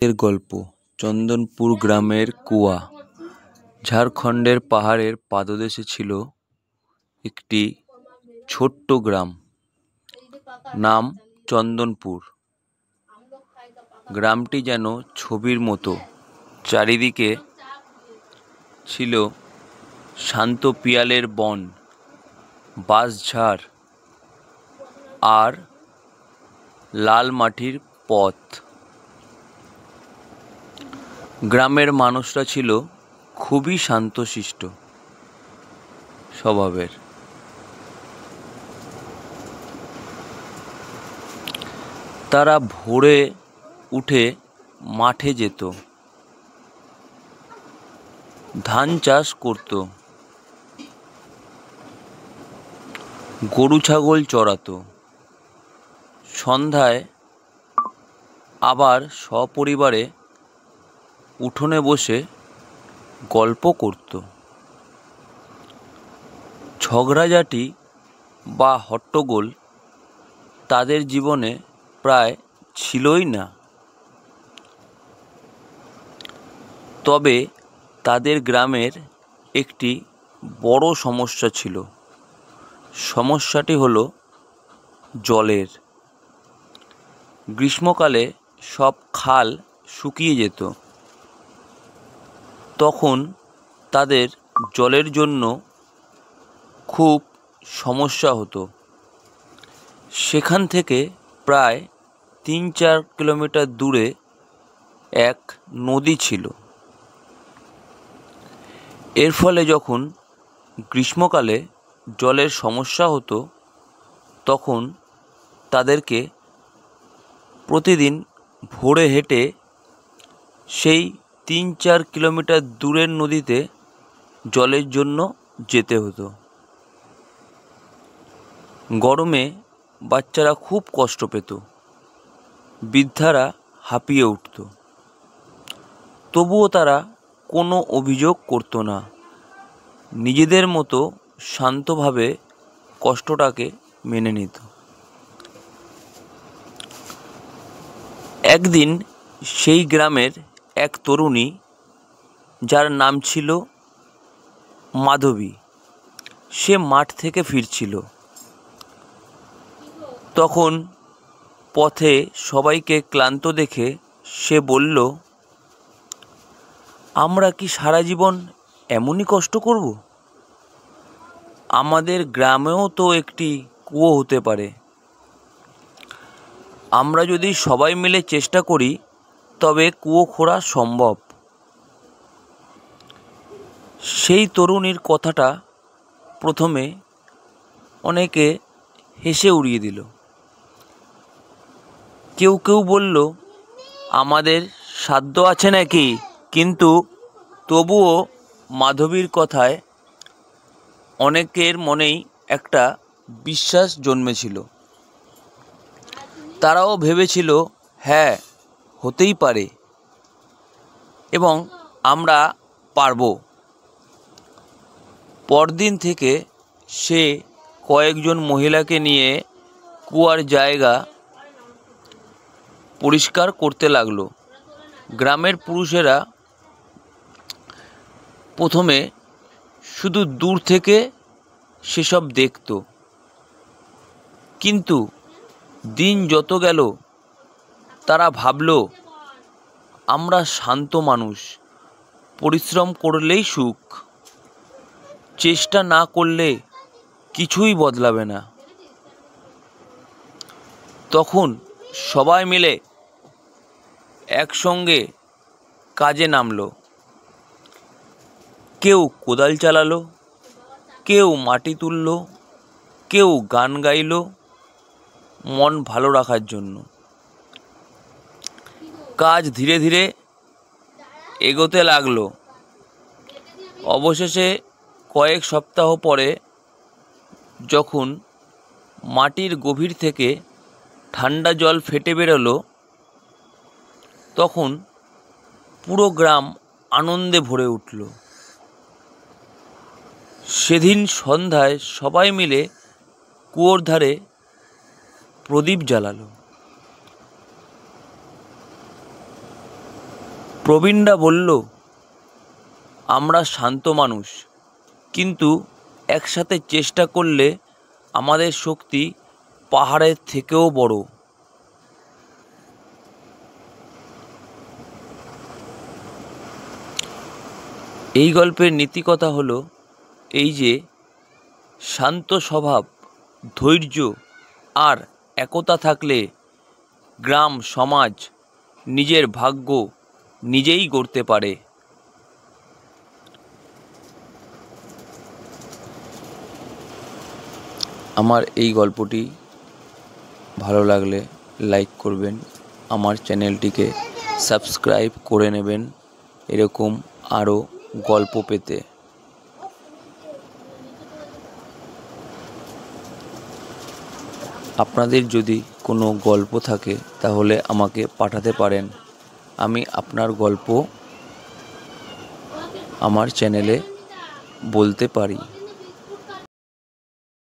এর গল্প চন্দনপুর গ্রামের কুয়া। ঝাড়খণ্ডের পাহাড়ের পাদদেশে ছিল একটি ছোট্ট গ্রাম, নাম চন্দনপুর। গ্রামটি যেন ছবির মতো। চারিদিকে ছিল শান্ত পিয়ালের বন, বাঁশঝাড় আর লাল মাটির পথ। গ্রামের মানুষরা ছিল খুবই শান্তশিষ্ট স্বভাবের। তারা ভোরে উঠে মাঠে যেত, ধান চাষ করত, গরু ছাগল চড়াতো। সন্ধ্যায় আবার সপরিবারে উঠোনে বসে গল্প করত। ঝগড়াঝাটি বা হট্টগোল তাদের জীবনে প্রায় ছিলই না। তবে তাদের গ্রামের একটি বড় সমস্যা ছিল। সমস্যাটি হলো জলের। গ্রীষ্মকালে সব খাল শুকিয়ে যেত। তখন তাদের জলের জন্য খুব সমস্যা হতো। সেখান থেকে প্রায় 3-4 কিলোমিটার দূরে এক নদী ছিল। এর ফলে যখন গ্রীষ্মকালে জলের সমস্যা হতো, তখন তাদেরকে প্রতিদিন ভোরে হেঁটে সেই 3-4 কিলোমিটার দূরের নদীতে জলের জন্য যেতে হতো। গরমে বাচ্চারা খুব কষ্ট পেত, বৃদ্ধারা হাঁপিয়ে উঠত। তবুও তারা কোনো অভিযোগ করত না। নিজেদের মতো শান্তভাবে কষ্টটাকে মেনে নিত। একদিন সেই গ্রামের এক তরুণী, যার নাম ছিল মাধবী, সে মাঠ থেকে ফিরছিল। তখন পথে সবাইকে ক্লান্ত দেখে সে বলল, আমরা কি সারা জীবন এমনই কষ্ট করব? আমাদের গ্রামেও তো একটি কুয়ো হতে পারে। আমরা যদি সবাই মিলে চেষ্টা করি তবে কুয়ো খোঁড়া সম্ভব। সেই তরুণীর কথাটা প্রথমে অনেকে হেসে উড়িয়ে দিল। কেউ কেউ বলল, আমাদের সাধ্য আছে নাকি? কিন্তু তবুও মাধবীর কথায় অনেকের মনেই একটা বিশ্বাস জন্মেছিল। তারাও ভেবেছিল, হ্যাঁ, হতেই পারে এবং আমরা পারব। পরদিন থেকে সে কয়েকজন মহিলাকে নিয়ে কুয়ার জায়গা পরিষ্কার করতে লাগলো। গ্রামের পুরুষেরা প্রথমে শুধু দূর থেকে সেসব দেখত, কিন্তু দিন যত গেল তারা ভাবল, আমরা শান্ত মানুষ, পরিশ্রম করলেই সুখ, চেষ্টা না করলে কিছুই বদলাবে না। তখন সবাই মিলে একসঙ্গে কাজে নামলো। কেউ কোদাল চালালো, কেউ মাটি তুললো, কেউ গান গাইলো মন ভালো রাখার জন্য। কাজ ধীরে ধীরে এগোতে লাগলো। অবশেষে কয়েক সপ্তাহ পরে যখন মাটির গভীর থেকে ঠান্ডা জল ফেটে বেরোলো, তখন পুরো গ্রাম আনন্দে ভরে উঠল। সেদিন সন্ধ্যায় সবাই মিলে কুয়োর ধারে প্রদীপ জ্বালালো। প্রবীণরা বলল, আমরা শান্ত মানুষ, কিন্তু একসাথে চেষ্টা করলে আমাদের শক্তি পাহাড়ের থেকেও বড়। এই গল্পের নীতিকথা হলো এই যে, শান্ত স্বভাব, ধৈর্য আর একতা থাকলে গ্রাম সমাজ নিজের ভাগ্য নিজেই গড়তে পারে। আমার এই গল্পটি ভালো লাগলে লাইক করবেন, আমার চ্যানেলটিকে সাবস্ক্রাইব করে নেবেন এরকম আরও গল্প পেতে। আপনাদের যদি কোনো গল্প থাকে তাহলে আমাকে পাঠাতে পারেন, আমি আপনার গল্প আমার চ্যানেলে বলতে পারি।